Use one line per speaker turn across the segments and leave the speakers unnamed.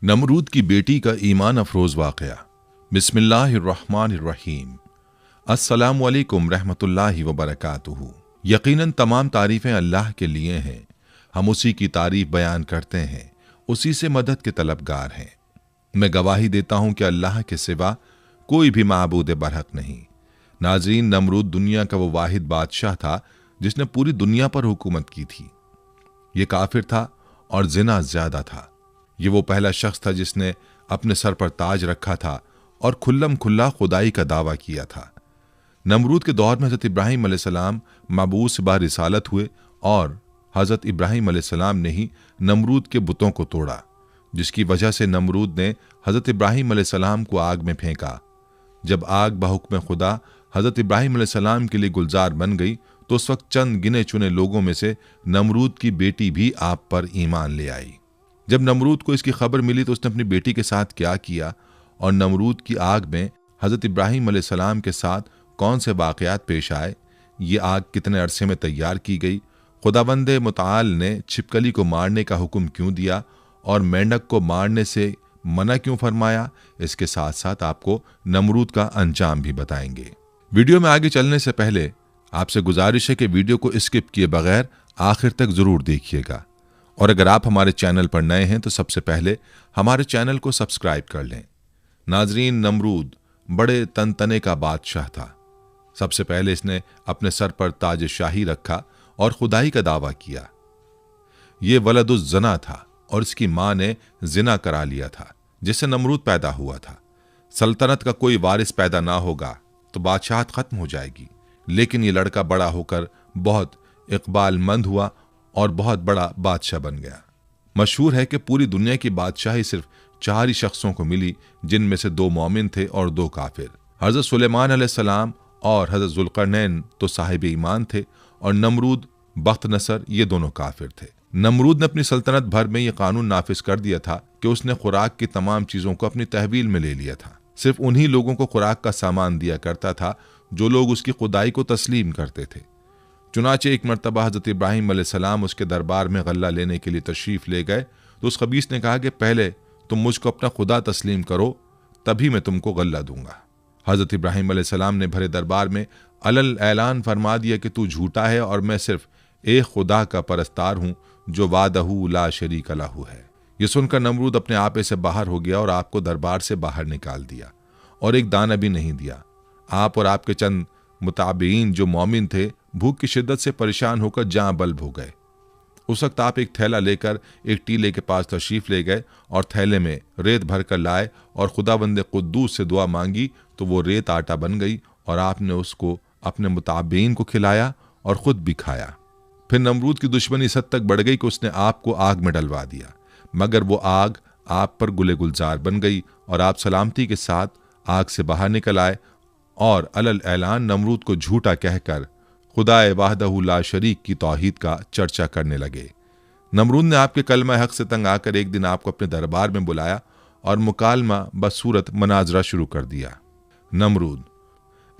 नमरूद की बेटी का ईमान अफरोज वाक़या। बिस्मिल्लाहिर्रहमानिर्रहीम। अस्सलामु अलैकुम रहमतुल्लाहि व बरकातुहू। यकीनन तमाम तारीफ़ें अल्लाह के लिए हैं। हम उसी की तारीफ़ बयान करते हैं, उसी से मदद के तलबगार हैं। मैं गवाही देता हूँ कि अल्लाह के सिवा कोई भी माबूद बरहक नहीं। नाज़रीन, नमरूद दुनिया का वो वाहिद बादशाह था जिसने पूरी दुनिया पर हुकूमत की थी। ये काफिर था और जिना ज्यादा था। ये वो पहला शख्स था जिसने अपने सर पर ताज रखा था और खुल्लम खुल्ला खुदाई का दावा किया था। नमरूद के दौर में हज़रत इब्राहीम अलैहिस्सलाम मबूस बा रिसालत हुए और हज़रत इब्राहीम अलैहिस्सलाम ने ही नमरूद के बुतों को तोड़ा, जिसकी वजह से नमरूद ने हज़रत इब्राहीम अलैहिस्सलाम को आग में फेंका। जब आग बहुक्म खुदा हज़रत इब्राहीम अलैहिस्सलाम के लिए गुलजार बन गई तो उस वक्त चंद गिने चुने लोगों में से नमरूद की बेटी भी आप पर ईमान ले आई। जब नमरूद को इसकी खबर मिली तो उसने अपनी बेटी के साथ क्या किया और नमरूद की आग में हज़रत इब्राहीम अलैहिस्सलाम के साथ कौन से वाक़यात पेश आए, ये आग कितने अरसे में तैयार की गई, खुदावंद मुताल ने छिपकली को मारने का हुक्म क्यों दिया और मेंढक को मारने से मना क्यों फरमाया, इसके साथ साथ आपको नमरूद का अंजाम भी बताएंगे। वीडियो में आगे चलने से पहले आपसे गुजारिश है कि वीडियो को स्किप किए बगैर आखिर तक जरूर देखिएगा, और अगर आप हमारे चैनल पर नए हैं तो सबसे पहले हमारे चैनल को सब्सक्राइब कर लें। नाजरीन, नमरूद बड़े तनतने का बादशाह था। सबसे पहले इसने अपने सर पर ताज शाही रखा और खुदाई का दावा किया। ये वलदुज जना था और इसकी मां ने जिना करा लिया था, जिससे नमरूद पैदा हुआ था। सल्तनत का कोई वारिस पैदा ना होगा तो बादशाहत खत्म हो जाएगी, लेकिन ये लड़का बड़ा होकर बहुत इकबालमंद हुआ और बहुत बड़ा बादशाह बन गया। मशहूर है कि पूरी दुनिया की बादशाही सिर्फ 4 ही शख्सों को मिली, जिनमें से 2 मोमिन थे और 2 काफिर। हज़रत सुलेमान अलैहिस्सलाम और हज़रत जुल्करनैन तो साहिब ईमान थे और नमरूद बख्त नसर ये दोनों काफिर थे। नमरूद ने अपनी सल्तनत भर में यह कानून नाफिज कर दिया था कि उसने खुराक की तमाम चीज़ों को अपनी तहवील में ले लिया था। सिर्फ उन्हीं लोगों को खुराक का सामान दिया करता था जो लोग उसकी खुदाई को तस्लीम करते थे। चुनाचे एक मरतबा हज़रत इब्राहीम अलैहिस्सलाम उसके दरबार में गल्ला लेने के लिए तशरीफ़ ले गए तो उस खबीस ने कहा कि पहले तुम मुझको अपना खुदा तस्लीम करो, तभी मैं तुमको गल्ला दूंगा। हज़रत इब्राहीम अलैहिस्सलाम ने भरे दरबार में अलल ऐलान फरमा दिया कि तू झूठा है और मैं सिर्फ एक खुदा का परस्तार हूँ जो वादहू ला शरीक लहू है। यह सुनकर नमरूद अपने आपे से बाहर हो गया और आपको दरबार से बाहर निकाल दिया और एक दाना भी नहीं दिया। आप और आपके चंद मुताबिईन जो मोमिन थे भूख की शिद्दत से परेशान होकर जाँ बल्ब हो गए। उस वक्त आप एक थैला लेकर एक टीले के पास तशरीफ ले गए और थैले में रेत भर कर लाए और खुदावंद कुद्दूस से दुआ मांगी तो वो रेत आटा बन गई और आपने उसको अपने मुताबिईन को खिलाया और खुद भी खाया। फिर नमरूद की दुश्मनी इस हद तक बढ़ गई कि उसने आपको आग में डलवा दिया, मगर वो आग आप पर गुले गुलजार बन गई और आप सलामती के साथ आग से बाहर निकल आए और अलल ऐलान नमरूद को झूठा कहकर खुदाए वाहदहू ला शरीक की तौहीद का चर्चा करने लगे। नमरूद ने आपके कलमा हक से तंग आकर एक दिन आपको अपने दरबार में बुलाया और मुकालमा बसूरत मनाजरा शुरू कर दिया। नमरूद: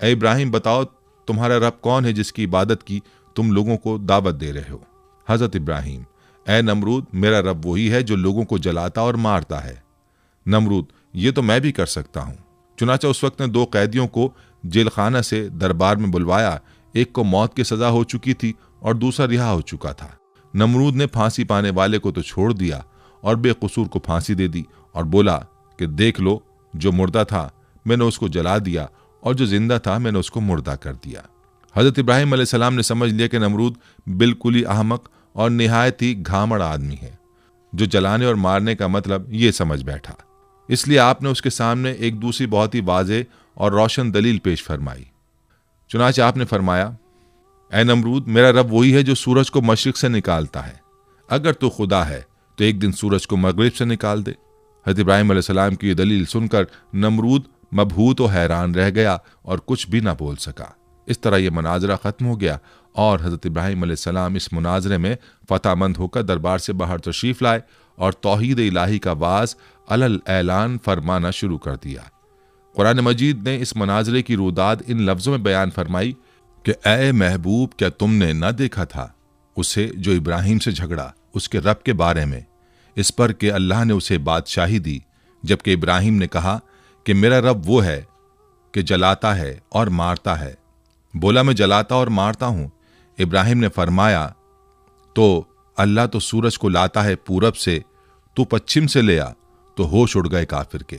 ए इब्राहिम, बताओ तुम्हारा रब कौन है जिसकी इबादत की तुम लोगों को दावत दे रहे हो? हज़रत इब्राहिम: ए नमरूद, मेरा रब वही है जो लोगों को जलाता और मारता है। नमरूद: ये तो मैं भी कर सकता हूँ। चुनाचा उस वक्त ने 2 कैदियों को जेल खाना से दरबार में बुलवाया। एक को मौत की सजा हो चुकी थी और दूसरा रिहा हो चुका था। नमरूद ने फांसी पाने वाले को तो छोड़ दिया और बेकसूर को फांसी दे दी और बोला कि देख लो, जो मुर्दा था मैंने उसको जला दिया और जो जिंदा था मैंने उसको मुर्दा कर दिया। हज़रत इब्राहीम अलैहिस्सलाम ने समझ लिया कि नमरूद बिल्कुल ही अहमक और निहायत ही घामड़ आदमी है, जो जलाने और मारने का मतलब ये समझ बैठा। इसलिए आपने उसके सामने एक दूसरी बहुत ही वाज़ेह और रोशन दलील पेश फरमाई। चुनाचे आपने फरमाया, ए नमरूद, मेरा रब वही है जो सूरज को मशरिक से निकालता है। अगर तू खुदा है तो एक दिन सूरज को मगरिब से निकाल दे। हज़रत इब्राहीम अलैहिस्सलाम की ये दलील सुनकर नमरूद मबहूत और हैरान रह गया और कुछ भी ना बोल सका। इस तरह यह मुनाजरा ख़त्म हो गया और हज़रत इब्राहीम अलैहिस्सलाम इस मुनाजरे में फ़तहमंद होकर दरबार से बाहर तशरीफ़ लाए और तौहीद इलाही का वाज अलल ऐलान फरमाना शुरू कर दिया। कुरान मजीद ने इस मनाजरे की रुदाद इन लफ्ज़ों में बयान फरमाई कि ए महबूब, क्या तुमने न देखा था उसे जो इब्राहिम से झगड़ा उसके रब के बारे में? इस पर कि अल्लाह ने उसे बादशाही दी, जबकि इब्राहिम ने कहा कि मेरा रब वो है कि जलाता है और मारता है। बोला, मैं जलाता और मारता हूं। इब्राहिम ने फरमाया, तो अल्लाह तो सूरज को लाता है पूरब से, तू पश्चिम से ले आ। तो होश उड़ गए काफिर के,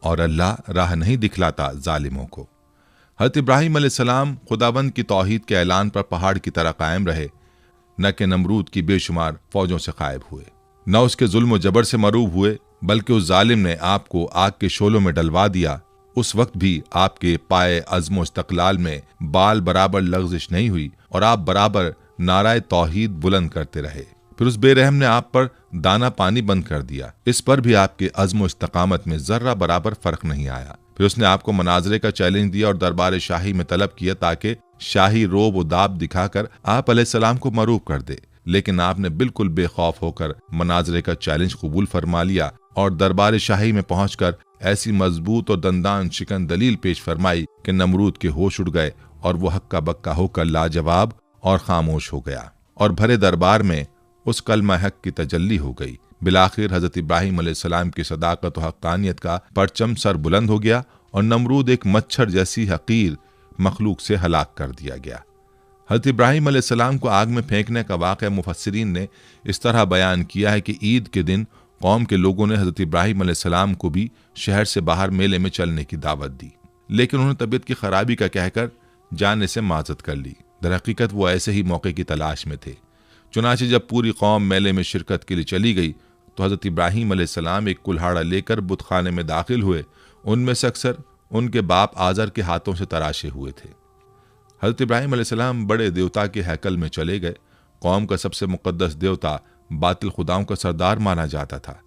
और अल्लाह राह नहीं दिखलाता जालिमों को। हज़रत इब्राहिम अलैहिस्सलाम खुदाबंद की तौहीद के ऐलान पर पहाड़ की तरह कायम रहे, न कि नमरूद की बेशुमार फौजों से गायब हुए, न उसके जुल्म जबर से मरूब हुए, बल्कि उस जालिम ने आपको आग के शोलों में डलवा दिया। उस वक्त भी आपके पाए अज़्म इस्तक़लाल में बाल बराबर लग़ज़िश नहीं हुई और आप बराबर नाराए तौहीद बुलंद करते रहे। फिर उस बेरहम ने आप पर दाना पानी बंद कर दिया। इस पर भी आपके अज़्म इस्तक़ामत में जर्रा बराबर फर्क नहीं आया। फिर उसने आपको मनाजरे का चैलेंज दिया और दरबार शाही में तलब किया ताकि शाही रोब व दाब दिखाकर आप अलैहिस्सलाम को मरूब कर दे, लेकिन आपने बिल्कुल बेखौफ होकर मनाजरे का चैलेंज कबूल फरमा लिया और दरबार शाही में पहुंचकर ऐसी मजबूत और दंदान शिकन दलील पेश फरमाई कि नमरूद के होश उड़ गए और वो हक्का बक्का होकर लाजवाब और खामोश हो गया, और भरे दरबार में उस कलमा हक की तजल्ली हो गई। बिलाखिर हजरत इब्राहिम अलैहिस्सलाम की सदाकत और हक्कानियत का परचम सर बुलंद हो गया और नमरूद एक मच्छर जैसी हकीर मखलूक से हलाक कर दिया गया। हजरत इब्राहिम अलैहिस्सलाम को आग में फेंकने का वाक़या मुफस्सिरीन ने इस तरह बयान किया है कि ईद के दिन कौम के लोगों ने हजरत इब्राहिम अलैहिस्सलाम को भी शहर से बाहर मेले में चलने की दावत दी, लेकिन उन्होंने तबीयत की खराबी का कहकर जाने से माजत कर ली। दरहकीकत वो ऐसे ही मौके की तलाश में थे। चुनाचे जब पूरी कौम मेले में शिरकत के लिए चली गई तो हजरत इब्राहिम अलैहिस्सलाम एक कुल्हाड़ा लेकर बुतखाने में दाखिल हुए। उनमें से अक्सर उनके बाप आजर के हाथों से तराशे हुए थे। हजरत इब्राहिम अलैहिस्सलाम बड़े देवता के हैकल में चले गए। कौम का सबसे मुकद्दस देवता बातिल खुदाओं का सरदार माना जाता था।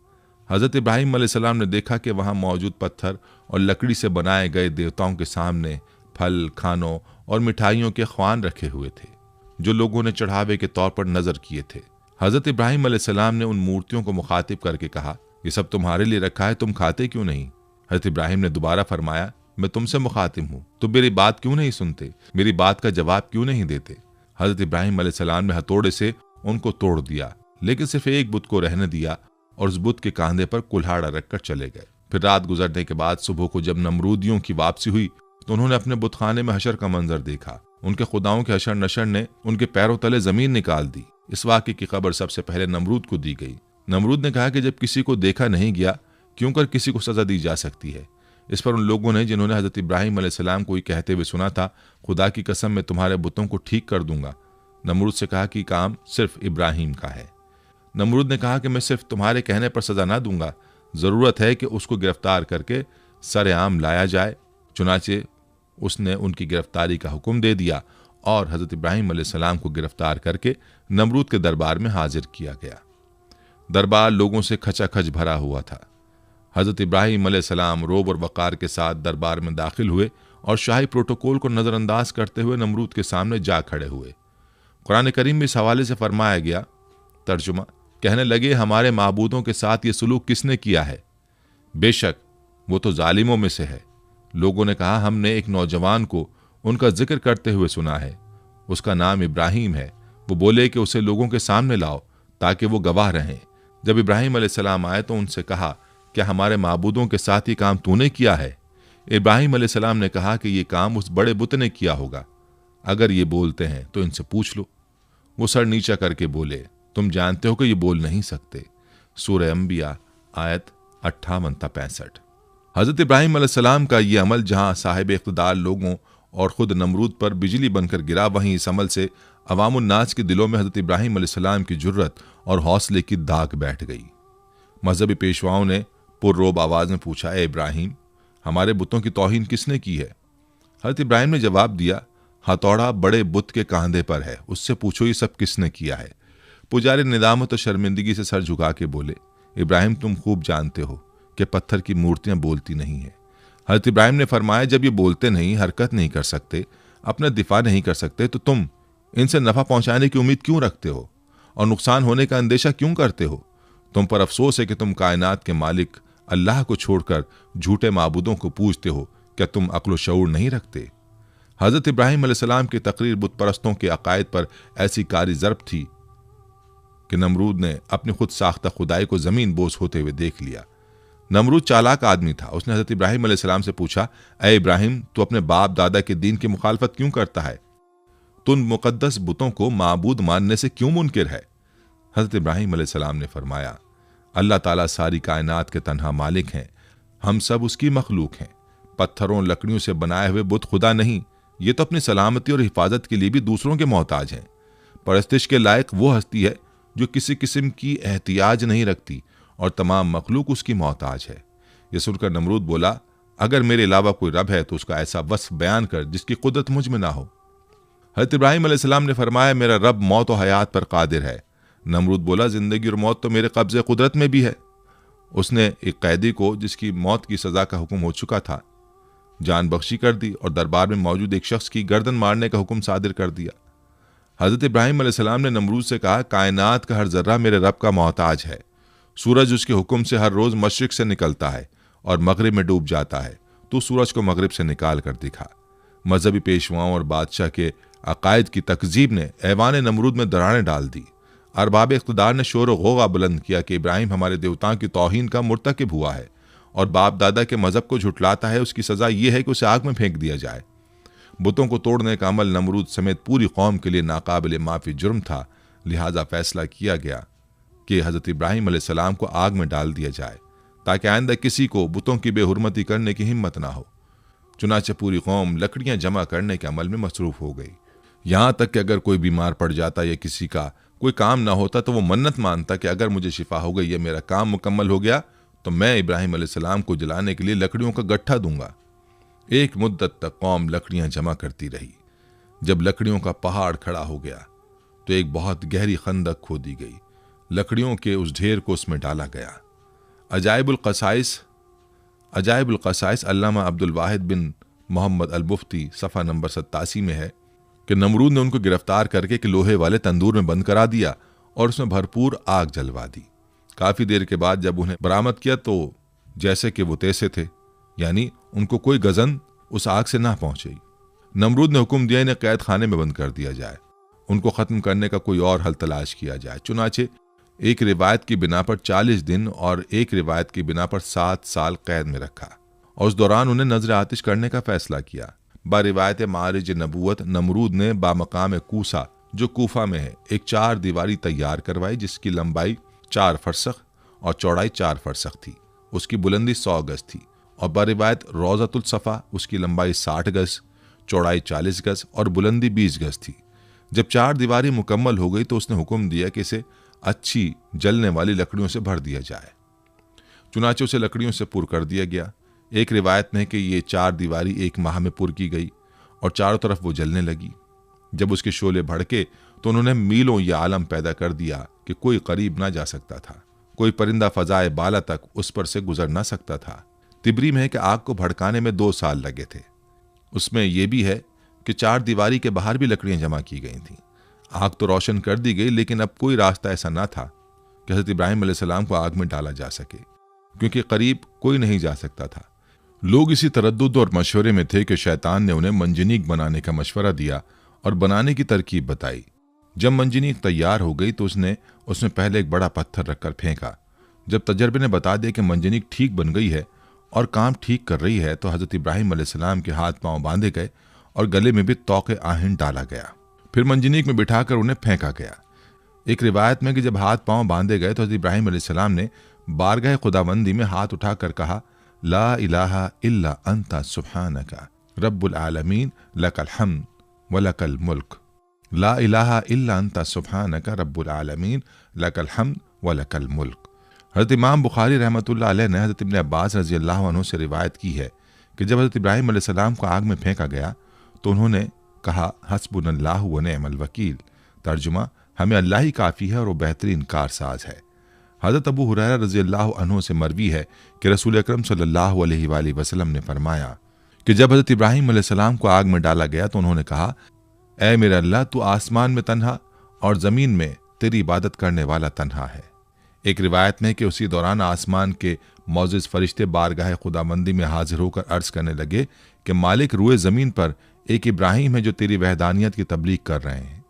हजरत इब्राहिम अलैहिस्सलाम ने देखा कि वहां मौजूद पत्थर और लकड़ी से बनाए गए देवताओं के सामने फल, खानों और मिठाइयों के ख्वान रखे हुए थे जो लोगों ने चढ़ावे के तौर पर नजर किए थे। हजरत इब्राहिम अलैहिस्सलाम ने उन मूर्तियों को मुखातिब करके कहा, ये सब तुम्हारे लिए रखा है, तुम खाते क्यों नहीं? हजरत इब्राहिम ने दोबारा फरमाया, मैं तुमसे मुखातिब हूँ, तुम मेरी बात क्यों नहीं सुनते, मेरी बात का जवाब क्यों नहीं देते? हजरत इब्राहिम अलैहिस्सलाम ने हथौड़े से उनको तोड़ दिया, लेकिन सिर्फ एक बुत को रहने दिया और उस बुत के कांधे पर कुल्हाड़ा रखकर चले गए। फिर रात गुजरने के बाद सुबह को जब नमरूदियों की वापसी हुई तो उन्होंने अपने बुतखाने में हशर का मंजर देखा। उनके खुदाओं के हशर नशर ने उनके पैरों तले जमीन निकाल दी। इस वाक़े की खबर सबसे पहले नमरूद को दी गई। नमरूद ने कहा कि जब किसी को देखा नहीं गया, क्यों कर किसी को सजा दी जा सकती है? इस पर उन लोगों ने जिन्होंने हजरत इब्राहिम अलैहिस्सलाम को ही कहते हुए सुना था, खुदा की कसम मैं तुम्हारे बुतों को ठीक कर दूंगा, नमरूद से कहा कि काम सिर्फ इब्राहिम का है। नमरूद ने कहा कि मैं सिर्फ तुम्हारे कहने पर सजा ना दूंगा, जरूरत है कि उसको गिरफ्तार करके सरेआम लाया जाए। चुनाचे उसने उनकी गिरफ्तारी का हुक्म दे दिया और हजरत इब्राहिम अलैहिस्सलाम को गिरफ्तार करके नमरूद के दरबार में हाजिर किया गया। दरबार लोगों से खचाखच भरा हुआ था। हजरत इब्राहिम अलैहिस्सलाम रोब और वक़ार के साथ दरबार में दाखिल हुए और शाही प्रोटोकॉल को नज़रअंदाज करते हुए नमरूद के सामने जा खड़े हुए। कुरान करीम में इस हवाले से फरमाया गया, तर्जुमा, कहने लगे, हमारे माबूदों के साथ ये सलूक किसने किया है? बेशक वो तो जालिमों में से है। लोगों ने कहा, हमने एक नौजवान को उनका जिक्र करते हुए सुना है, उसका नाम इब्राहिम है। वो बोले कि उसे लोगों के सामने लाओ ताकि वो गवाह रहें। जब इब्राहिम अलैहिस्सलाम आए तो उनसे कहा, क्या हमारे माबूदों के साथ ये काम तूने किया है? इब्राहिम अलैहिस्सलाम ने कहा कि ये काम उस बड़े बुत ने किया होगा। अगर ये बोलते हैं तो इनसे पूछ लो। वो सर नीचा करके बोले, तुम जानते हो कि ये बोल नहीं सकते। सूरह अंबिया आयत 58-65। हजरत इब्राहिम अलैहिस्सलाम का ये अमल जहां साहिब इख्तिदार लोगों और खुद नमरूद पर बिजली बनकर गिरा, वहीं इस अमल से अवामुन्नास के दिलों में हजरत इब्राहिम अलैहिस्सलाम की जुर्रत और हौसले की दाग बैठ गई। मजहबी पेशवाओं ने पुररोब आवाज में पूछा, ए इब्राहिम, हमारे बुतों की तौहीन किसने की है? हजरत इब्राहिम ने जवाब दिया, हथौड़ा बड़े बुत के कांधे पर है, उससे पूछो ये सब किसने किया है। पुजारी निदामत और शर्मिंदगी से सर झुका के बोले, इब्राहिम, तुम खूब जानते हो कि पत्थर की मूर्तियां बोलती नहीं है। हजरत इब्राहिम ने फरमाया, जब ये बोलते नहीं, हरकत नहीं कर सकते, अपना दिफा नहीं कर सकते, तो तुम इनसे नफा पहुंचाने की उम्मीद क्यों रखते हो और नुकसान होने का अंदेशा क्यों करते हो? तुम पर अफसोस है कि तुम कायनात के मालिक अल्लाह को छोड़कर झूठे माबूदों को पूजते हो। क्या तुम अक्ल शऊर नहीं रखते? हजरत इब्राहिम अलैहिस्सलाम की तकरीर बुत परस्तों के अकायद पर ऐसी कारी ज़र्ब थी कि नमरूद ने अपनी खुद साख्ता खुदाई को जमीन बोस होते हुए देख लिया। नमरूद चालाक आदमी था। उसने हजरत इब्राहिम अलैहिस्सलाम से पूछा, ए इब्राहिम, तू अपने बाप दादा के दीन की मुखालफत क्यों करता है? तू उन मुकद्दस बुतों को माबूद मानने से क्यों मुनकिर है? हजरत इब्राहिम अलैहिस्सलाम ने फरमाया, अल्लाह ताला सारी कायनात के तन्हा मालिक हैं, हम सब उसकी मखलूक हैं। पत्थरों लकड़ियों से बनाए हुए बुत खुदा नहीं, ये तो अपनी सलामती और हिफाजत के लिए भी दूसरों के मोहताज हैं। परस्तिश के लायक वो हस्ती है जो किसी किस्म की एहतियाज नहीं रखती और तमाम मखलूक उसकी मोहताज है। यह सुनकर नमरूद बोला, अगर मेरे अलावा कोई रब है तो उसका ऐसा वस्फ बयान कर जिसकी कुदरत मुझ में ना हो। हज़रत इब्राहिम अलैहिस्सलाम ने फरमाया, मेरा रब मौत और हयात पर कादिर है। नमरूद बोला, जिंदगी और मौत तो मेरे कब्ज़े कुदरत में भी है। उसने एक कैदी को, जिसकी मौत की सज़ा का हुक्म हो चुका था, जान बख्शी कर दी और दरबार में मौजूद एक शख्स की गर्दन मारने का हुक्म सादिर कर दिया। हज़रत इब्राहिम अलैहिस्सलाम ने नमरूद से कहा, कायनात का हर जर्रा मेरे रब का मोहताज है। सूरज उसके हुक्म से हर रोज़ मशरिक से निकलता है और मगरिब में डूब जाता है। तो सूरज को मगरिब से निकाल कर दिखा। मजहबी पेशवाओं और बादशाह के अकायद की तकजीब ने ऐवान नमरूद में दरारें डाल दी। अरबाब इख्तिदार ने शोर गोगा बुलंद किया कि इब्राहिम हमारे देवताओं की तौहीन का मुर्तकिब हुआ है और बाप दादा के मजहब को झुटलाता है। उसकी सज़ा यह है कि उसे आग में फेंक दिया जाए। बुतों को तोड़ने का अमल नमरूद समेत पूरी कौम के लिए नाकाबिल माफ़ी जुर्म था। लिहाजा फैसला किया गया कि हज़रत इब्राहिम अलैहिस्सलाम को आग में डाल दिया जाए ताकि आइंदा किसी को बुतों की बेहुरमती करने की हिम्मत ना हो। चुनाचे पूरी कौम लकड़ियां जमा करने के अमल में मसरूफ हो गई। यहाँ तक कि अगर कोई बीमार पड़ जाता या किसी का कोई काम ना होता तो वो मन्नत मानता कि अगर मुझे शिफा हो गई या मेरा काम मुकम्मल हो गया तो मैं इब्राहिम अलैहिस्सलाम को जलाने के लिए लकड़ियों का गट्ठा दूंगा। एक मुद्दत तक कौम लकड़ियां जमा करती रही। जब लकड़ियों का पहाड़ खड़ा हो गया तो एक बहुत गहरी खंदक खोदी गई। लकड़ियों के उस ढेर को उसमें डाला गया। अजाइबुल क़साइस अल्लामा अब्दुल वाहिद बिन मोहम्मद अल मुफ्ती सफ़ा नंबर 87 में है कि नमरूद ने उनको गिरफ्तार करके एक लोहे वाले तंदूर में बंद करा दिया और उसमें भरपूर आग जलवा दी। काफ़ी देर के बाद जब उन्हें बरामद किया तो जैसे कि वो तैसे थे, यानी उनको कोई गजन उस आग से ना पहुंची। नमरूद ने हुक्म दिया इन्हें कैद खाने में बंद कर दिया जाए, उनको ख़त्म करने का कोई और हल तलाश किया जाए। चुनाचे एक रिवायत की बिना पर 40 दिन और एक रिवायत की बिना पर 7 साल कैद में रखा और उस दौरान उन्हें नजर आतिश करने का फैसला किया। बारिवायत मारिज नबूवत नमरूद ने बामकाम कूसा जो कूफा में है एक 4 दीवारी तैयार करवाई जिसकी लंबाई 4 फरसख और चौड़ाई 4 फरसख थी। उसकी बुलंदी 100 गज थी। और बारिवायत रोज़तुल सफ़ा उसकी लंबाई 60 गज, चौड़ाई 40 गज और बुलंदी 20 गज थी। जब 4 दीवारी मुकम्मल हो गई तो उसने हुक्म दिया कि इसे अच्छी जलने वाली लकड़ियों से भर दिया जाए। चुनाचे उसे लकड़ियों से पुर कर दिया गया। एक रिवायत में कि ये 4 दीवारी 1 माह में पुर की गई और चारों तरफ वो जलने लगी। जब उसके शोले भड़के तो उन्होंने मीलों यह आलम पैदा कर दिया कि कोई करीब ना जा सकता था, कोई परिंदा फजाए बाला तक उस पर से गुजर ना सकता था। तिबरी में है कि आग को भड़काने में 2 साल लगे थे। उसमें यह भी है कि 4 दीवारी के बाहर भी लकड़ियां जमा की गई थीं। आग तो रोशन कर दी गई, लेकिन अब कोई रास्ता ऐसा ना था कि हज़रत इब्राहिम अलैहिस्सलाम को आग में डाला जा सके, क्योंकि करीब कोई नहीं जा सकता था। लोग इसी तरद्दुद और मशवरे में थे कि शैतान ने उन्हें मंजनीक बनाने का मशवरा दिया और बनाने की तरकीब बताई। जब मंजनीक तैयार हो गई तो उसने उसमें पहले एक बड़ा पत्थर रखकर फेंका। जब तजर्बे ने बता दिया कि मंजनीक ठीक बन गई है और काम ठीक कर रही है तो हज़रत इब्राहिम अलैहिस्सलाम के हाथ पांव बांधे गए और गले में भी तौके आहिन डाला गया। फिर मंजनीक में बिठाकर उन्हें फेंका गया। एक रिवायत में कि जब हाथ पांव बांधे गए तो हज़रत इब्राहिम अलैहिस्सलाम ने बारगाह खुदाबंदी में हाथ उठाकर कहा, ला इलाहा इल्ला अंता सुब्हानका रब्बुल आलमीन लकल हम्द व लकल मुल्क। ला इलाहा इल्ला अंता सुब्हानका रब्बुल आलमीन लकल हम्द व लकल मुल्क। हज़रत इमाम बुखारी रहमतुल्लाह अलैह ने हज़रत इब्न अब्बास रज़ी अल्लाह अन्हु से रिवायत की है कि जब हज़रत इब्राहिम अलैहिस्सलाम को आग में फेंका गया तो उन्होंने कहा, हस्बुनल्लाहु व निअमल वकील। तर्जुमा, हमें अल्लाह ही काफ़ी है और वो बेहतरीन कारसाज है। हज़रत अबू हुरैरा रज़ी अल्लाह अन्हु से मरवी है कि रसूल अकरम सल्लल्लाहु अलैहि वसल्लम ने फरमाया कि जब हज़रत इब्राहिम अलैहिस्सलाम को आग में डाला गया तो उन्होंने कहा, ऐ मेरे अल्लाह, तू आसमान में तन्हा और ज़मीन में तेरी इबादत करने वाला तन्हा है। एक रिवायत में कि उसी दौरान आसमान के मौजिज़ फरिश्ते बारगाह खुदाबंदी में हाजिर होकर अर्ज़ करने लगे कि मालिक, रुए ज़मीन पर एक इब्राहिम है जो तेरी वहदानियत की तबलीग कर रहे हैं।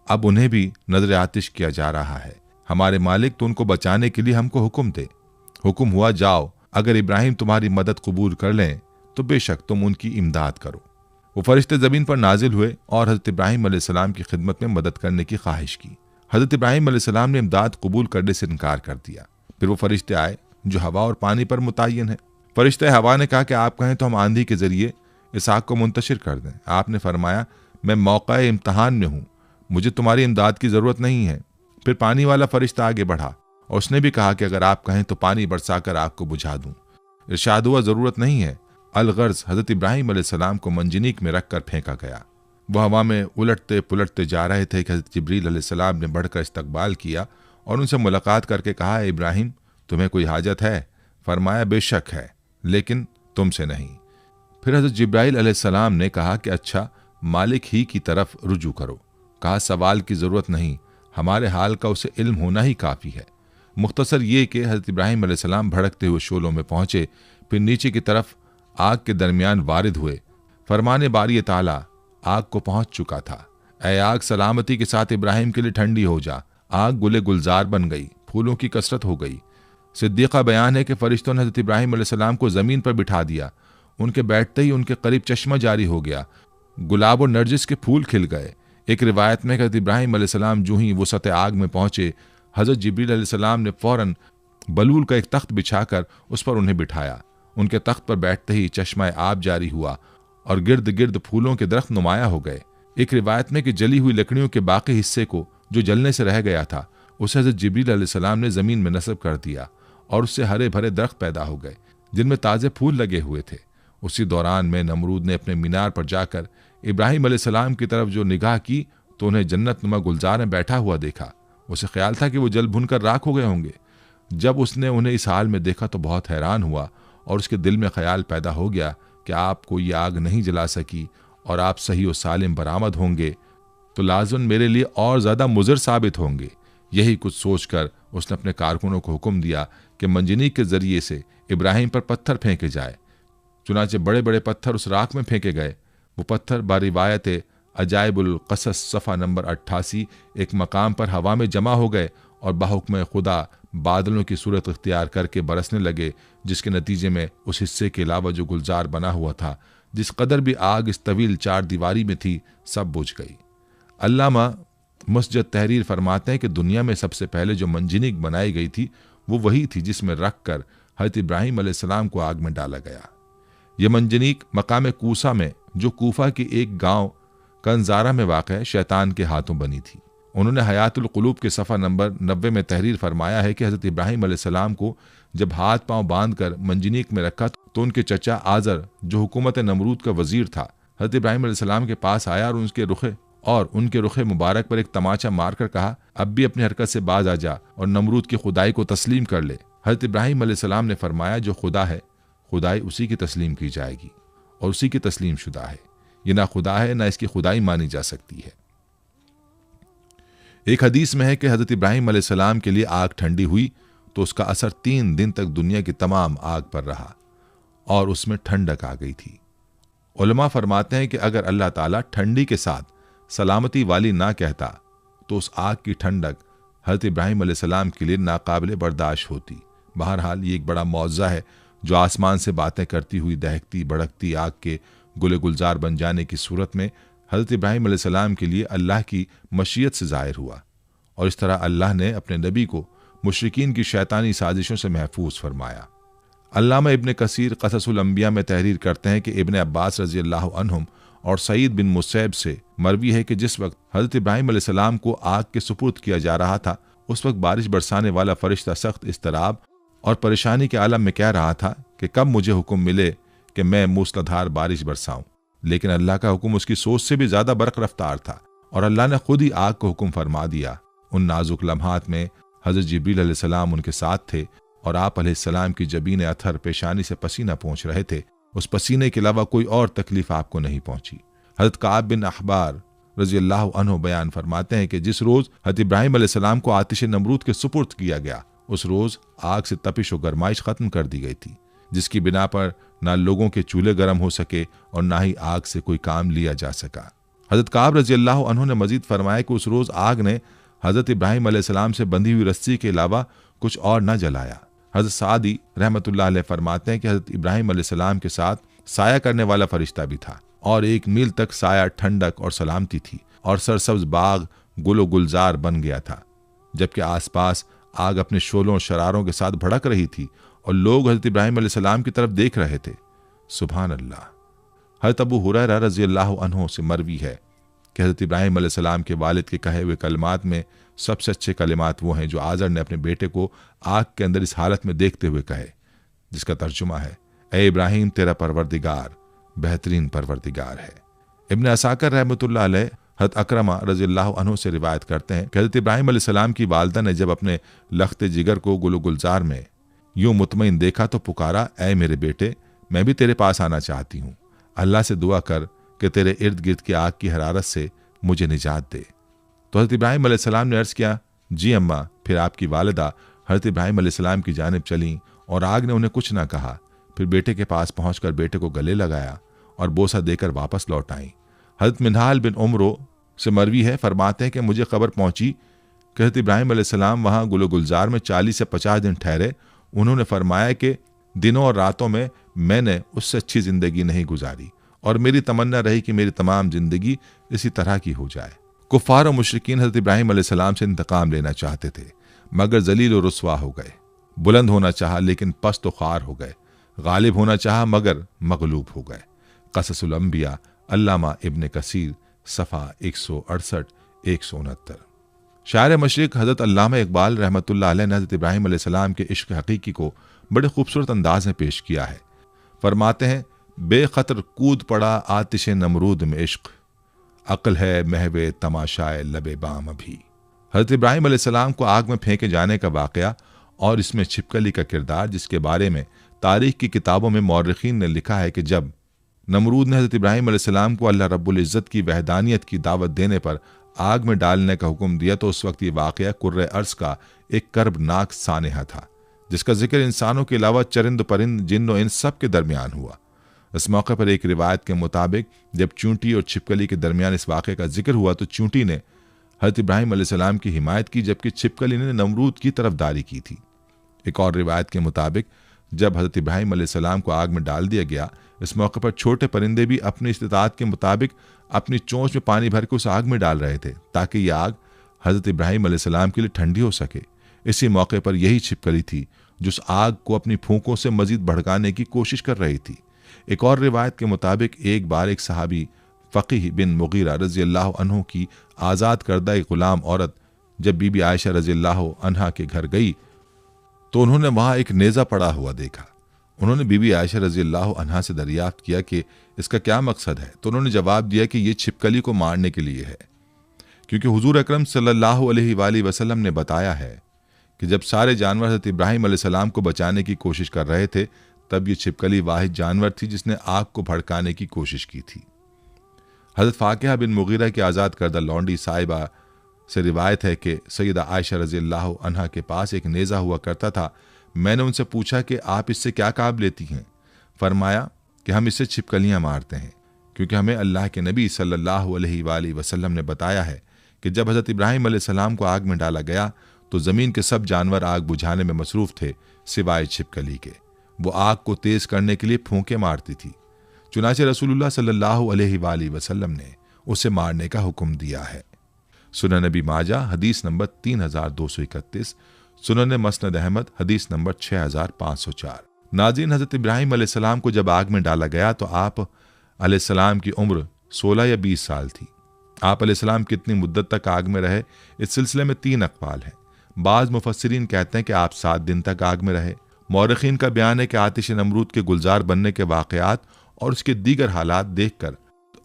अब उन्हें भी नजर आतिश किया जा रहा है। हमारे मालिक तो उनको बचाने के लिए हमको हुक्म दे। हुक्म हुआ, जाओ, अगर इब्राहिम तुम्हारी मदद कबूल कर लें तो बेशक तुम उनकी इमदाद करो। वो फरिश्ते ज़मीन पर नाजिल हुए और हज़रत इब्राहिम अलैहिस्सलाम की खिदमत में मदद करने की ख्वाहिश की। हज़रत इब्राहिम अलैहिस्सलाम ने इमदाद कबूल करने से इनकार कर दिया। फिर वो फरिश्ते आए जो हवा और पानी पर मुतय्यन है। फरिश्ते हवा ने कहा कि आप कहें तो हम आंधी के जरिए इस आग को मुंतशिर कर दें। आपने फरमाया, मैं मौका इम्तहान में हूँ, मुझे तुम्हारी इमदाद की ज़रूरत नहीं है। फिर पानी वाला फरिश्ता आगे बढ़ा और उसने भी कहा कि अगर आप कहें तो पानी बरसाकर आग को बुझा दूं। इरशाद हुआ, ज़रूरत नहीं है। अलगर्ज हज़रत इब्राहिम अलैहिस्सलाम को मंजनीक में रख कर फेंका गया। वह हवा में उलटते पुलटते जा रहे थे कि हज़रत जिब्रील अलैहिस्सलाम ने बढ़कर इस्तकबाल किया और उनसे मुलाकात करके कहा, इब्राहिम, तुम्हें कोई हाजत है? फरमाया, बेशक है, लेकिन तुमसे नहीं। फिर हज़रत जिब्राइल अलैहिस्सलाम ने कहा कि अच्छा, मालिक ही की तरफ रुजू करो। कहा, सवाल की ज़रूरत नहीं, हमारे हाल का उसे इल्म होना ही काफ़ी है। मुख्तसर ये कि हज़रत इब्राहिम अलैहिस्सलाम भड़कते हुए शोलों में पहुँचे, फिर नीचे की तरफ आग के दरमियान वारिद हुए। फरमाने बारी ताला आग को पहुँच चुका था। ऐ आग, सलामती के साथ इब्राहिम के लिए ठंडी हो जा। आग गुले गुलजार बन गई, फूलों की कसरत हो गई। सिद्दीक़ा बयान है कि फरिश्तों ने हज़रत इब्राहिम अलैहिस्सलाम को ज़मीन पर बिठा दिया। उनके बैठते ही उनके करीब चश्मा जारी हो गया, गुलाब और नरजिस के फूल खिल गए। एक रिवायत में हज़रत इब्राहिम अलैहिस्सलाम जो ही वसत आग में पहुँचे, हज़रत जिब्रील अलैहिस्सलाम ने फ़ौरन बलूल का एक तख्त बिछाकर उस पर उन्हें बिठाया। उनके तख्त पर बैठते ही चश्मा आब जारी हुआ और गिर्द गिर्द फूलों के दरख्त नुमाया हो गए। एक रिवायत में कि जली हुई लकड़ियों के बाकी हिस्से को जो जलने से रह गया था, उसे हज़रत जिब्रील अलैहिस्सलाम ने ज़मीन में नस्ब कर दिया और उससे हरे भरे दरख्त पैदा हो गए जिनमें ताज़े फूल लगे हुए थे। उसी दौरान में नमरूद ने अपने मीनार पर जाकर इब्राहिम अलैहिस्सलाम की तरफ जो निगाह की तो उन्हें जन्नत नुमा गुलजार में बैठा हुआ देखा। उसे ख्याल था कि वो जल भुनकर राख हो गए होंगे। जब उसने उन्हें इस हाल में देखा तो बहुत हैरान हुआ और उसके दिल में ख्याल पैदा हो गया कि आपको ये आग नहीं जला सकी और आप सही और सालिम बरामद होंगे तो लाज़िम मेरे लिए और ज़्यादा मुज़र साबित होंगे। यही कुछ सोचकर उसने अपने कारकुनों को हुक्म दिया कि मंजनीक के ज़रिए से इब्राहिम पर पत्थर फेंके जाए। चुनाचे बड़े बड़े पत्थर उस राख में फेंके गए। वो पत्थर बारिवायत अजाइबुल क़सस सफ़ा नंबर 88 एक मकाम पर हवा में जमा हो गए और बाहुक्म खुदा बादलों की सूरत इख्तियार करके बरसने लगे, जिसके नतीजे में उस हिस्से के अलावा जो गुलजार बना हुआ था, जिस कदर भी आग इस तवील चार दीवारी में थी, सब बुझ गई। अल्लामा मुस्जद तहरीर फरमाते हैं कि दुनिया में सबसे पहले जो मंजनीक बनाई गई थी वो वही थी जिसमें रख कर हज़रत इब्राहिम अलैहिस्सलाम को आग में डाला गया। यह मंजनीक मकाम कूसा में, जो कूफा के एक गांव कंजारा में वाक़ शैतान के हाथों बनी थी। उन्होंने हयातुल क़ुलूब के सफ़ा नंबर 90 में तहरीर फरमाया है कि हज़रत इब्राहिम अलैहिस्सलाम को जब हाथ पांव बांध कर मंजनीक में रखा तो उनके चचा आज़र, जो हुकूमत नमरूद का वज़ीर था, हज़रत इब्राहिम अलैहिस्सलाम के पास आया और उनके रुखे मुबारक पर एक तमाचा मारकर कहा, अब भी अपनी हरकत से बाज आ जा और नमरूद की खुदाई को तस्लीम कर ले। हज़रत इब्राहिम अलैहिस्सलाम ने फरमाया, जो खुदा है खुदाई उसी की तस्लीम की जाएगी और उसी की तस्लीम शुदा है। ये ना खुदा है ना इसकी खुदाई मानी जा सकती है। एक हदीस में है कि हज़रत इब्राहिम अलैहिस्सलाम के लिए आग ठंडी हुई तो उसका असर 3 दिन तक दुनिया की तमाम आग पर रहा और उसमें ठंडक आ गई थी। उलमा फरमाते हैं कि अगर अल्लाह ताला ठंडी के साथ सलामती वाली ना कहता तो उस आग की ठंडक हज़रत इब्राहिम अलैहिस्सलाम के लिए नाकाबिले बर्दाश्त होती। बहरहाल ये एक बड़ा मौज़ा है जो आसमान से बातें करती हुई दहकती भड़कती आग के गुले गुलजार बन जाने की सूरत में हज़रत इब्राहिम अलैहिस्सलाम के लिए अल्लाह की मशीयत से ज़ाहिर हुआ और इस तरह अल्लाह ने अपने नबी को मुशरिकीन की शैतानी साजिशों से महफूज फरमाया। अल्लामा इब्न कसीर क़ससुल अंबिया में तहरीर करते हैं कि इब्न अब्बास रज़ी अल्लाहु अन्हुम और सईद बिन मुसैब से मरवी है कि जिस वक्त हज़रत इब्राहिम अलैहिस्सलाम को आग के सुपुर्द किया जा रहा था उस वक्त बारिश बरसाने वाला फरिश्ता सख्त इस्तराब और परेशानी के आलम में कह रहा था कि कब मुझे हुक्म मिले कि मैं मूसलाधार बारिश बरसाऊं। लेकिन अल्लाह का हुक्म उसकी सोच से भी ज्यादा बरक रफ्तार था और अल्लाह ने खुद ही आग को हुक्म फरमा दिया। उन नाजुक लम्हात में हज़रत जिब्रील अलैहिस्सलाम उनके साथ थे और आप अलैहिस्सलाम की जबीन अथर पेशानी से पसीना पहुँच रहे थे। उस पसीने के अलावा कोई और तकलीफ आपको नहीं पहुंची। हज़रत काब बिन अहबार रज़ी अल्लाहु अन्हु बयान फरमाते हैं कि जिस रोज़ हज़रत इब्राहिम अलैहिस्सलाम को आतिश नमरूद के सुपुर्द किया गया उस रोज़ आग से तपिश और गरमाइश ख़त्म कर दी गई थी, जिसकी बिना पर ना लोगों के चूल्हे गर्म हो सके और ना ही आग से कोई काम लिया जा सका। हज़रत काब रज़ी अल्लाहु अन्हु ने मजीद फरमाया कि उस रोज़ आग ने हज़रत इब्राहीम अलैहिस्सलाम से बंधी हुई रस्सी के अलावा कुछ और न जलाया। हज़रत सादी रहमतुल्लाह अलैह फरमाते हैं कि हज़रत इब्राहीम अलैहिस्सलाम के साथ साया करने वाला फरिश्ता भी था और 1 मील तक साया, ठंडक और सलामती थी और सरसब्ज बाग गुलो गुलजार बन गया था, जबकि आसपास आग अपने शोलों और शरारों के साथ भड़क रही थी और लोग हज़रत इब्राहीम अलैहिस्सलाम की तरफ देख रहे थे। सुभान अल्लाह। हज़रत अबू हुरैरा रज़ियल्लाहु अन्हु से मरवी है कि हज़रत इब्राहीम अलैहिस्सलाम के वालिद के कहे हुए कलिमात में सबसे अच्छे कलिमात वो हैं जो आज़र ने अपने बेटे को आग के अंदर इस हालत में देखते हुए कहे, जिसका तर्जुमा है, ए इब्राहीम, तेरा परवरदिगार बेहतरीन परवरदिगार है। इब्न असाकर रहमतुल्लाह अलैह हज़रत अकरमा रज़ियल्लाहु अन्हु से रिवायत करते हैं कि हज़रत इब्राहीम अलैहिस्सलाम की वालिदा ने जब अपने लख्ते जिगर को गुलो गुलजार में यूं मुतमईन देखा तो पुकारा, ए मेरे बेटे, मैं भी तेरे पास आना चाहती हूँ। अल्लाह से दुआ कर कि तेरे इर्द गिर्द की आग की हरारत से मुझे निजात दे। तो हज़रत इब्राहीम अलैहिस्सलाम ने अर्ज़ किया, जी अम्मा। फिर आपकी वालिदा हज़रत इब्राहीम अलैहिस्सलाम की जानिब चलीं और आग ने उन्हें कुछ न कहा। फिर बेटे के पास पहुंचकर बेटे को गले लगाया और बोसा देकर वापस लौट आईं। हज़रत मिनहाल बिन उमरो से मरवी है, फरमाते हैं कि मुझे खबर पहुंची कि हज़रत इब्राहीम अलैहिस्सलाम वहाँ गुलो गुलजार में 40 से 50 दिन ठहरे। उन्होंने फरमाया कि दिनों और रातों में मैंने उससे अच्छी ज़िंदगी नहीं गुजारी और मेरी तमन्ना रही कि मेरी तमाम ज़िंदगी इसी तरह की हो जाए। कुफ़ार और मुशरिकीन हज़रत इब्राहीम अलैहिस्सलाम से इंतकाम लेना चाहते थे, मगर जलील और रुस्वा हो गए। बुलंद होना चाहा लेकिन पस्त व ख़ार हो गए। गालिब होना चाहा मगर मगलूब हो गए। क़ससुल अंबिया, अल्लामा इब्न कसीर, सफ़ा 168-169। शायर मशरिक़ हज़रत अल्लामा इक़बाल रहमतुल्लाह अलैह ने हज़रत इब्राहीम अलैहिस्सलाम के इश्क़ हक़ीक़ी को बड़े खूबसूरत अंदाज में पेश किया है। फरमाते हैं, बेखतर कूद पड़ा आतिश नमरूद में इश्क़, अक्ल है महवे तमाशाए लबे बाम अभी। हज़रत इब्राहीम अलैहिस्सलाम को आग में फेंके जाने का वाक़या और इसमें छिपकली का किरदार, जिसके बारे में तारीख़ की किताबों में मौर्रिख़ीन ने लिखा है कि जब नमरूद ने हज़रत इब्राहीम अलैहिस्सलाम को अल्लाह रब्बुल इज़्ज़त की वहदानियत की दावत देने पर आग में डालने का हुक्म दिया, तो उस वक्त ये वाक़या कुर्रे अर्ज़ का एक कर्बनाक सानेहा था, जिसका जिक्र इंसानों के अलावा चरिंद परिंद, जिन्न और इंस सब के दरमियान हुआ। इस मौके पर एक रिवायत के मुताबिक जब चूंटी और छिपकली के दरमियान इस वाक़े का जिक्र हुआ तो चूंटी ने हज़रत इब्राहीम अलैहिस्सलाम की हिमायत की, जबकि छिपकली ने नमरूद की तरफदारी की थी। एक और रिवायत के मुताबिक जब हज़रत इब्राहीम अलैहिस्सलाम को आग में डाल दिया गया, इस मौके पर छोटे परिंदे भी अपनी इस्तिताअत के मुताबिक अपनी चोंच में पानी भर के उस आग में डाल रहे थे, ताकि यह आग हज़रत इब्राहीम अलैहिस्सलाम के लिए ठंडी हो सके। इसी मौके पर यही छिपकली थी जो उस आग को अपनी फूंकों से मजीद भड़काने की कोशिश कर रही थी। एक और रिवायत के मुताबिक एक बार एक सहाबी फ़क़ीह बिन मुग़ीरा रज़ियल्लाहु अन्हु की आज़ाद करदा एक ग़ुलाम औरत जब बीबी आयशा रज़ियल्लाहु अन्हा के घर गई तो उन्होंने वहाँ एक नेज़ा पड़ा हुआ देखा। उन्होंने बीबी आयशा रज़ियल्लाहु अन्हा से दरियाफ्त किया कि इसका क्या मकसद है, तो उन्होंने जवाब दिया कि ये छिपकली को मारने के लिए है, क्योंकि हुज़ूर अकरम सल्लल्लाहु अलैहि वसल्लम ने बताया है कि जब सारे जानवर हज़रत इब्राहीम अलैहिस्सलाम को बचाने की कोशिश कर रहे थे, तब ये छिपकली वाहिद जानवर थी जिसने आग को भड़काने की कोशिश की थी। हज़रत फ़ाकिहा बिन मुग़ीरा की आज़ाद करदा लौंडी साहिबा से रिवायत है कि सैयदा आयशा रज़ियल्लाहु अन्हा के पास एक नेज़ा हुआ करता था। मैंने उनसे पूछा कि आप इससे क्या काम लेती हैं? फरमाया कि हम इससे छिपकलियाँ मारते हैं, क्योंकि हमें अल्लाह के नबी सल्लल्लाहु अलैहि वसल्लम ने बताया है कि जब हज़रत इब्राहीम अलैहिस्सलाम को आग में डाला गया तो ज़मीन के सब जानवर आग बुझाने में मसरूफ़ थे सिवाय छिपकली के। वो आग को तेज़ करने के लिए फूंके मारती थी। चुनाचे रसूलुल्लाह सल्लल्लाहु अलैहि वसल्लम ने उसे मारने का हुक्म दिया है। सुनन नबी माजा हदीस नंबर 3231, सुनन मसनद अहमद हदीस नंबर 6504। नाज़रीन, हज़रत इब्राहीम अलैहिस्सलाम को जब आग में डाला गया तो आप अलैहिस्सलाम की उम्र 16 या 20 साल थी। आप अलैहिस्सलाम कितनी मुद्दत तक आग में रहे, इस सिलसिले में 3 अक़वाल हैं। बाज़ मुफस्सिरीन कहते हैं कि आप 7 दिन तक आग में रहे। मौरख़ीन का बयान है कि आतिश नमरूद के गुलजार बनने के वाक़यात और उसके दीगर हालात देखकर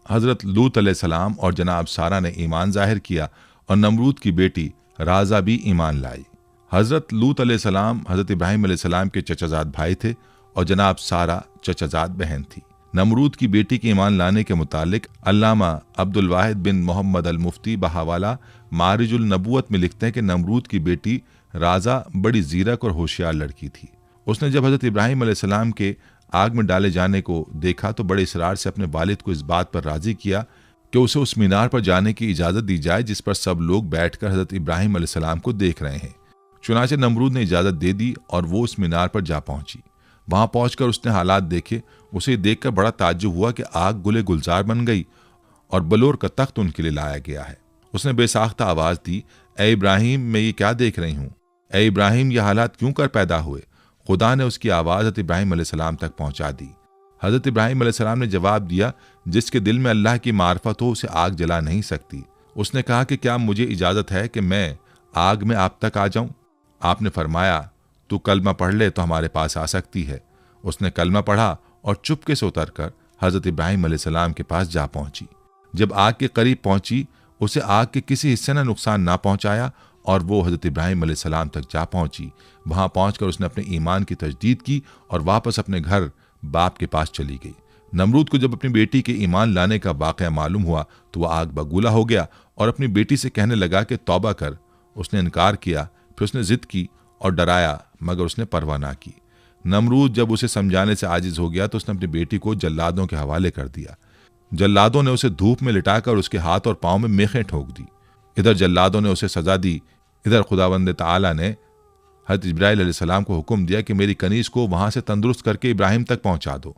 हज़रत लूत अलैहिस्सलाम और जनाब सारा ने ईमान ज़ाहिर किया और नमरूद की बेटी राज़ा भी ईमान लाई। हज़रत लूत अलैहिस्सलाम हज़रत इब्राहीम अलैहिस्सलाम के चचाजाद भाई थे और जनाब सारा चचाजाद बहन थी। नमरूद की बेटी के ईमान लाने के मुतालिक अल्लामा अब्दुल वाहिद बिन मोहम्मद अल मुफ्ती बहावाला मारिजुल नबूवत में लिखते हैं कि नमरूद की बेटी राज़ा बड़ी ज़ीरक और होशियार लड़की थी। उसने जब हज़रत इब्राहीम अलैहिस्सलाम के आग में डाले जाने को देखा तो बड़े इसरार से अपने वालिद को इस बात पर राज़ी किया कि उसे उस मीनार पर जाने की इजाज़त दी जाए जिस पर सब लोग बैठकर हज़रत इब्राहिम अलैहिस्सलाम को देख रहे हैं। चुनाचे नमरूद ने इजाज़त दे दी और वो उस मीनार पर जा पहुंची। वहां पहुंचकर उसने हालात देखे। उसे देखकर बड़ा ताज्जुब हुआ कि आग गुले गुलजार बन गई और बलोर का तख्त उनके लिए लाया गया है। उसने बेसाख्ता आवाज़ दी, ए इब्राहिम, मैं ये क्या देख रही हूँ? ए इब्राहिम, ये हालात क्यों कर पैदा हुए? खुदा ने उसकी आवाज़ हज़रत इब्राहिम अलैहिस्सलाम तक पहुँचा दी। हज़रत इब्राहिम अलैहिस्सलाम ने जवाब दिया, जिसके दिल में अल्लाह की मार्फत हो उसे आग जला नहीं सकती। उसने कहा कि क्या मुझे इजाज़त है कि मैं आग में आप तक आ जाऊं? आपने फरमाया, तू कलमा पढ़ ले तो हमारे पास आ सकती है। उसने कलमा पढ़ा और चुपके से उतरकर हज़रत इब्राहिम अलैहिस्सलाम के पास जा पहुंची। जब आग के करीब पहुंची, उसे आग के किसी हिस्से ने नुकसान ना पहुंचाया और वो हज़रत इब्राहिम अलैहिस्सलाम तक जा पहुंची। वहां पहुंचकर उसने अपने ईमान की तजदीद की और वापस अपने घर बाप के पास चली गई। नमरूद को जब अपनी बेटी के ईमान लाने का वाक़या मालूम हुआ तो वह आग बगूला हो गया और अपनी बेटी से कहने लगा कि तौबा कर। उसने इनकार किया, फिर उसने जिद की और डराया, मगर उसने परवाह ना की। नमरूद जब उसे समझाने से आजिज हो गया तो उसने अपनी बेटी को जल्लादों के हवाले कर दिया। जल्लादों ने उसे धूप में लिटाकर उसके हाथ और पांव में मेखें ठोक दी। इधर जल्लादों ने उसे सजा दी, इधर खुदावंद ताला ने हज़रत इब्राहीम अलैहिस्सलाम को हुक्म दिया कि मेरी कनीज को वहां से तंदुरुस्त करके इब्राहिम तक पहुंचा दो।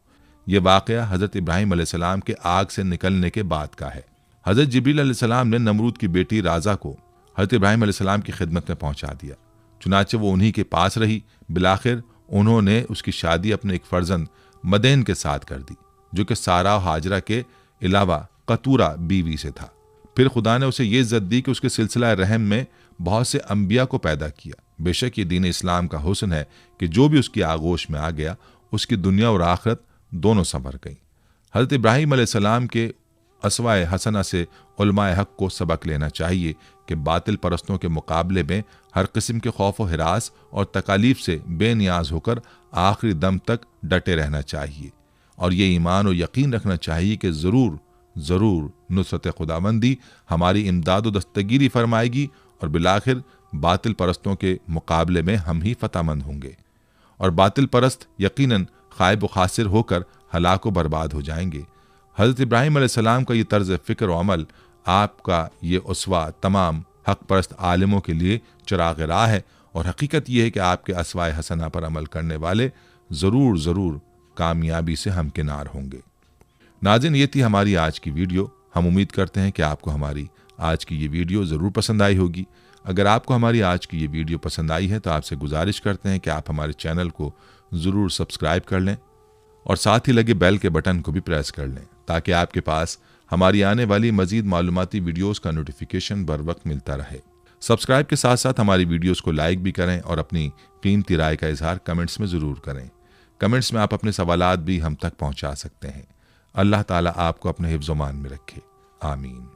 यह वाक़या हज़रत इब्राहिम अलैहिस्सलाम के आग से निकलने के बाद का है। हज़रत जिब्रील अलैहिस्सलाम ने नमरूद की बेटी राजा को हज़रत इब्राहिम अलैहिस्सलाम की खिदमत में पहुंचा दिया। चुनाचे वो उन्हीं के पास रही। बिलाखिर उन्होंने उसकी शादी अपने एक फर्जंद मदेन के साथ कर दी, जो कि सारा और हाजरा के अलावा कतूरा बीवी से था। फिर खुदा ने उसे ये इज्जत दी कि उसके सिलसिला रहम में बहुत से अंबिया को पैदा किया। बेशक ये दीन इस्लाम का हुस्न है कि जो भी उसकी आगोश में आ गया उसकी दुनिया और आखिरत दोनों संवर गई। हज़रत इब्राहीम अलैहिस्सलाम के असवाए हसना से उलमाए हक को सबक लेना चाहिए कि बातिल परस्तों के मुकाबले में हर किस्म के खौफ व हिरास और तकालीफ से बेनियाज होकर आखिरी दम तक डटे रहना चाहिए और ये ईमान और यकीन रखना चाहिए कि ज़रूर ज़रूर नुसरत खुदाबंदी हमारी इमदाद व दस्तगीरी फरमाएगी और बिलाखिर बातिल परस्तों के मुकाबले में हम ही फतहमंद होंगे और बातिल परस्त यकीनन खायब व खासिर होकर हलाक व बर्बाद हो जाएंगे। हज़रत इब्राहीम अलैहिस्सलाम का ये तर्ज फ़िक्र व अमल, आपका ये उसवा तमाम हक परस्त आलिमों के लिए चिराग राह है और हकीकत यह है कि आपके असवाए हसना पर अमल करने वाले ज़रूर ज़रूर कामयाबी से हमकिनार होंगे। नाज़रीन, ये थी हमारी आज की वीडियो। हम उम्मीद करते हैं कि आपको हमारी आज की ये वीडियो ज़रूर पसंद आई होगी। अगर आपको हमारी आज की ये वीडियो पसंद आई है तो आपसे गुजारिश करते हैं कि आप हमारे चैनल को ज़रूर सब्सक्राइब कर लें और साथ ही लगे बेल के बटन को भी प्रेस कर लें ताकि आपके पास हमारी आने वाली मज़ीद मालूमाती वीडियोज़ का नोटिफिकेशन बर वक्त मिलता रहे। सब्सक्राइब के साथ साथ हमारी वीडियोज़ को लाइक भी करें और अपनी कीमती राय का इजहार कमेंट्स में ज़रूर करें। कमेंट्स में आप अपने सवालात भी हम तक पहुँचा सकते हैं। अल्लाह ताला आपको अपने हिफ्ज़-ओ-मान में रखे। आमीन।